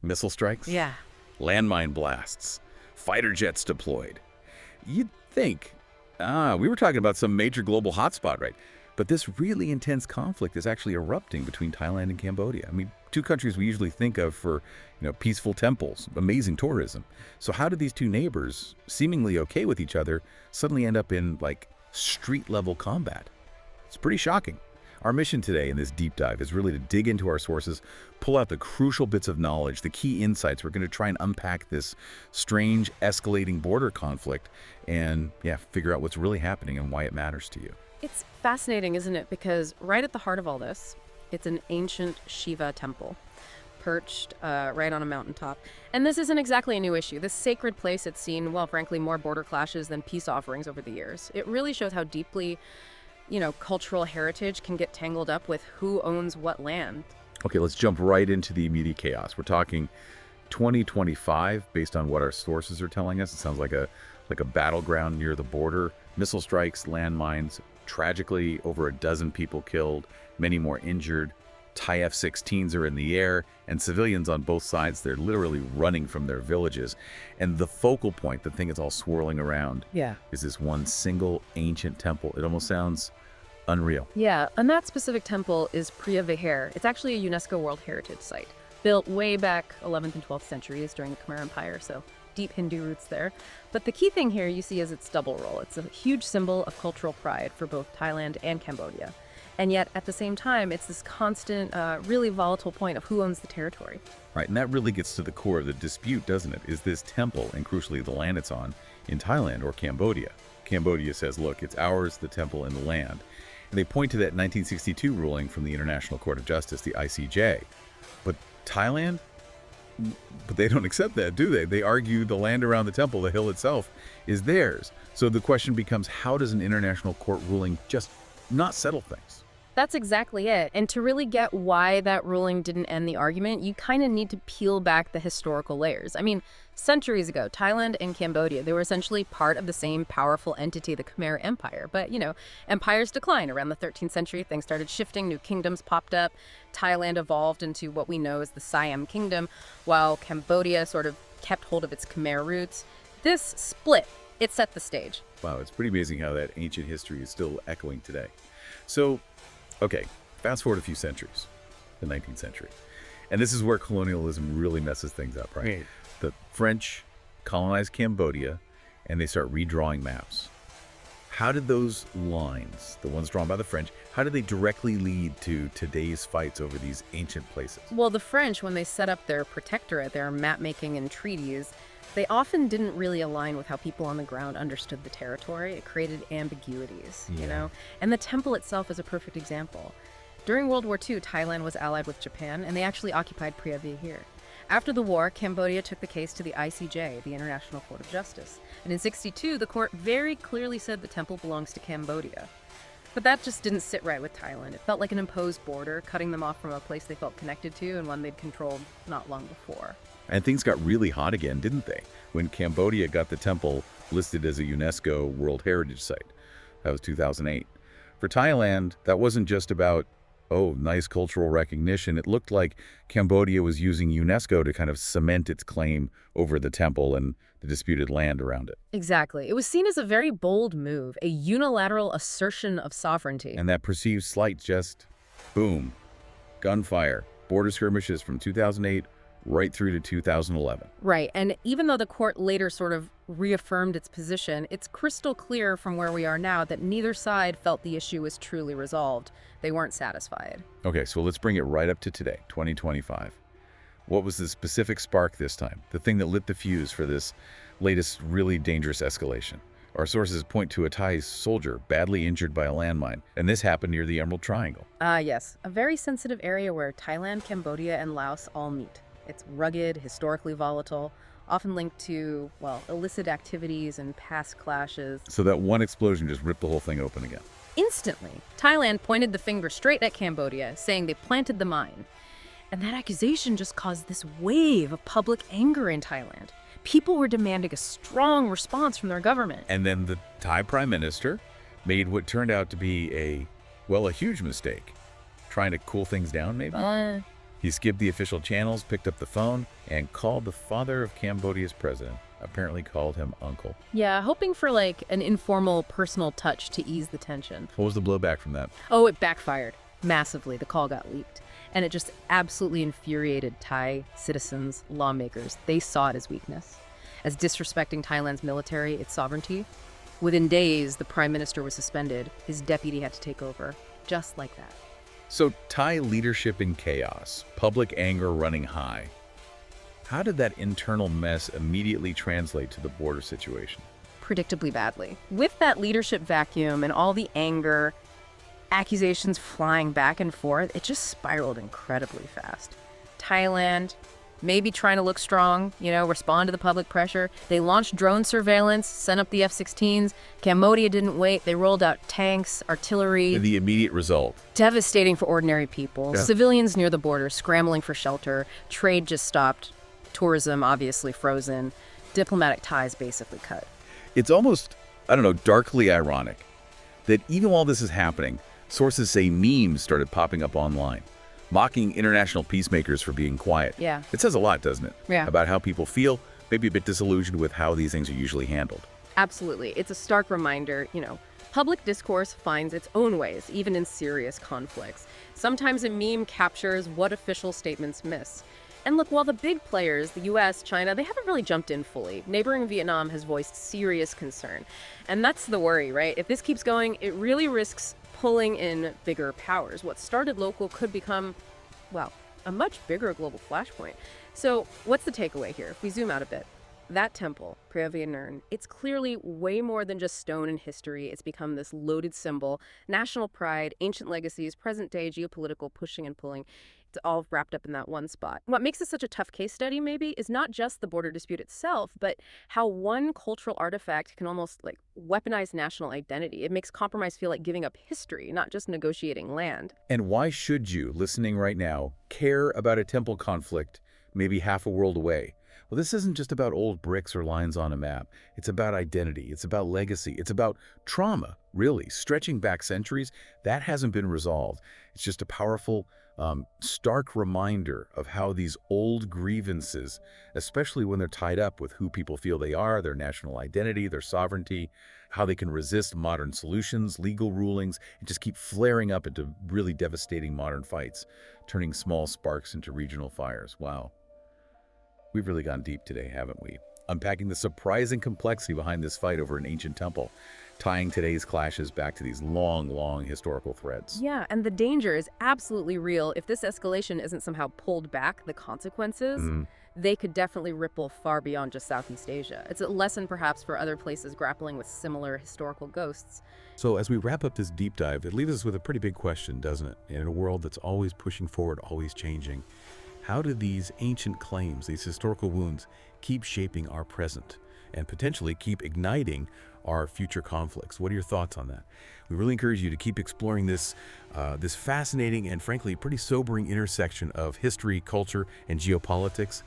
Missile strikes? Yeah. Landmine blasts. Fighter jets deployed. You'd think, we were talking about some major global hotspot, right? But this really intense conflict is actually erupting between Thailand and Cambodia. I mean, two countries we usually think of for, peaceful temples, amazing tourism. So how did these two neighbors, seemingly okay with each other, suddenly end up in, street-level combat? It's pretty shocking. Our mission today in this deep dive is really to dig into our sources, pull out the crucial bits of knowledge, the key insights. We're going to try and unpack this strange, escalating border conflict and, figure out what's really happening and why it matters to you. It's fascinating, isn't it? Because right at the heart of all this, it's an ancient Shiva temple, perched right on a mountaintop. And this isn't exactly a new issue. This sacred place has seen, well, frankly, more border clashes than peace offerings over the years. It really shows how deeply, cultural heritage can get tangled up with who owns what land. Okay, let's jump right into the immediate chaos. We're talking 2025, based on what our sources are telling us. It sounds like a battleground near the border. Missile strikes, landmines, tragically over a dozen people killed, many more injured. Thai F-16s are in the air, and civilians on both sides, they're literally running from their villages. And the focal point, the thing that's all swirling around, is this one single ancient temple. It almost sounds unreal. Yeah, and that specific temple is Priya Vihaar. It's actually a UNESCO World Heritage Site, built way back 11th and 12th centuries during the Khmer Empire, so deep Hindu roots there. But the key thing here you see is its double role. It's a huge symbol of cultural pride for both Thailand and Cambodia. And yet, at the same time, it's this constant, really volatile point of who owns the territory. Right, and that really gets to the core of the dispute, doesn't it? Is this temple, and crucially the land it's on, in Thailand or Cambodia? Cambodia says, look, it's ours, the temple and the land. And they point to that 1962 ruling from the International Court of Justice, the ICJ. But Thailand? But they don't accept that, do they? They argue the land around the temple, the hill itself, is theirs. So the question becomes, how does an international court ruling just not settle things? That's exactly it. And to really get why that ruling didn't end the argument, you kind of need to peel back the historical layers. I mean, centuries ago, Thailand and Cambodia, they were essentially part of the same powerful entity, the Khmer Empire. But, empires decline. Around the 13th century, things started shifting, new kingdoms popped up. Thailand evolved into what we know as the Siam Kingdom, while Cambodia sort of kept hold of its Khmer roots. This split, it set the stage. Wow, it's pretty amazing how that ancient history is still echoing today. So, okay, fast forward a few centuries, the 19th century. And this is where colonialism really messes things up, right? The French colonize Cambodia, and they start redrawing maps. How did those lines, the ones drawn by the French, how did they directly lead to today's fights over these ancient places? Well, the French, when they set up their protectorate, their map-making and treaties, they often didn't really align with how people on the ground understood the territory. It created ambiguities, And the temple itself is a perfect example. During World War II, Thailand was allied with Japan, and they actually occupied Priya Vihaar. After the war, Cambodia took the case to the ICJ, the International Court of Justice. And in '62, the court very clearly said the temple belongs to Cambodia. But that just didn't sit right with Thailand. It felt like an imposed border, cutting them off from a place they felt connected to and one they'd controlled not long before. And things got really hot again, didn't they? When Cambodia got the temple listed as a UNESCO World Heritage Site. That was 2008. For Thailand, that wasn't just about, nice cultural recognition. It looked like Cambodia was using UNESCO to kind of cement its claim over the temple and the disputed land around it. Exactly. It was seen as a very bold move, a unilateral assertion of sovereignty. And that perceived slight just, boom, gunfire, border skirmishes from 2008 right through to 2011. Right. And even though the court later sort of reaffirmed its position, it's crystal clear from where we are now that neither side felt the issue was truly resolved. They weren't satisfied. Okay, so let's bring it right up to today, 2025. What was the specific spark this time? The thing that lit the fuse for this latest really dangerous escalation? Our sources point to a Thai soldier badly injured by a landmine, and this happened near the Emerald Triangle. Yes, a very sensitive area where Thailand, Cambodia, and Laos all meet. It's rugged, historically volatile, often linked to, illicit activities and past clashes. So that one explosion just ripped the whole thing open again. Instantly, Thailand pointed the finger straight at Cambodia, saying they planted the mine. And that accusation just caused this wave of public anger in Thailand. People were demanding a strong response from their government. And then the Thai prime minister made what turned out to be a huge mistake. Trying to cool things down, maybe? He skipped the official channels, picked up the phone, and called the father of Cambodia's president. Apparently called him uncle. Yeah, hoping for like an informal personal touch to ease the tension. What was the blowback from that? Oh, it backfired massively. The call got leaked. And it just absolutely infuriated Thai citizens, lawmakers. They saw it as weakness, as disrespecting Thailand's military, its sovereignty. Within days, the prime minister was suspended. His deputy had to take over, just like that. So Thai leadership in chaos, public anger running high. How did that internal mess immediately translate to the border situation? Predictably badly. With that leadership vacuum and all the anger, accusations flying back and forth, it just spiraled incredibly fast. Thailand, maybe trying to look strong, respond to the public pressure. They launched drone surveillance, sent up the F-16s. Cambodia didn't wait. They rolled out tanks, artillery. The immediate result. Devastating for ordinary people. Yeah. Civilians near the border scrambling for shelter. Trade just stopped. Tourism obviously frozen. Diplomatic ties basically cut. It's almost, darkly ironic that even while this is happening, sources say memes started popping up online, mocking international peacemakers for being quiet. Yeah. It says a lot, doesn't it? Yeah. About how people feel, maybe a bit disillusioned with how these things are usually handled. Absolutely. It's a stark reminder, public discourse finds its own ways, even in serious conflicts. Sometimes a meme captures what official statements miss. And look, while the big players, the US, China, they haven't really jumped in fully. Neighboring Vietnam has voiced serious concern. And that's the worry, right? If this keeps going, it really risks pulling in bigger powers. What started local could become, a much bigger global flashpoint. So what's the takeaway here? If we zoom out a bit, that temple, Preah Vihear Narn, it's clearly way more than just stone and history. It's become this loaded symbol, national pride, ancient legacies, present day geopolitical pushing and pulling. It's all wrapped up in that one spot. What makes this such a tough case study, maybe, is not just the border dispute itself, but how one cultural artifact can almost weaponize national identity. It makes compromise feel like giving up history, not just negotiating land. And why should you, listening right now, care about a temple conflict maybe half a world away? Well, this isn't just about old bricks or lines on a map. It's about identity. It's about legacy. It's about trauma, really, stretching back centuries. That hasn't been resolved. It's just a powerful, stark reminder of how these old grievances, especially when they're tied up with who people feel they are, their national identity, their sovereignty, how they can resist modern solutions, legal rulings, and just keep flaring up into really devastating modern fights, turning small sparks into regional fires. Wow. We've really gone deep today, haven't we? Unpacking the surprising complexity behind this fight over an ancient temple, tying today's clashes back to these long historical threads. Yeah, and the danger is absolutely real. If this escalation isn't somehow pulled back, the consequences, they could definitely ripple far beyond just Southeast Asia. It's a lesson perhaps for other places grappling with similar historical ghosts. So as we wrap up this deep dive, it leaves us with a pretty big question, doesn't it? In a world that's always pushing forward, always changing, how do these ancient claims, these historical wounds, keep shaping our present and potentially keep igniting our future conflicts? What are your thoughts on that? We really encourage you to keep exploring this fascinating and frankly pretty sobering intersection of history, culture, and geopolitics.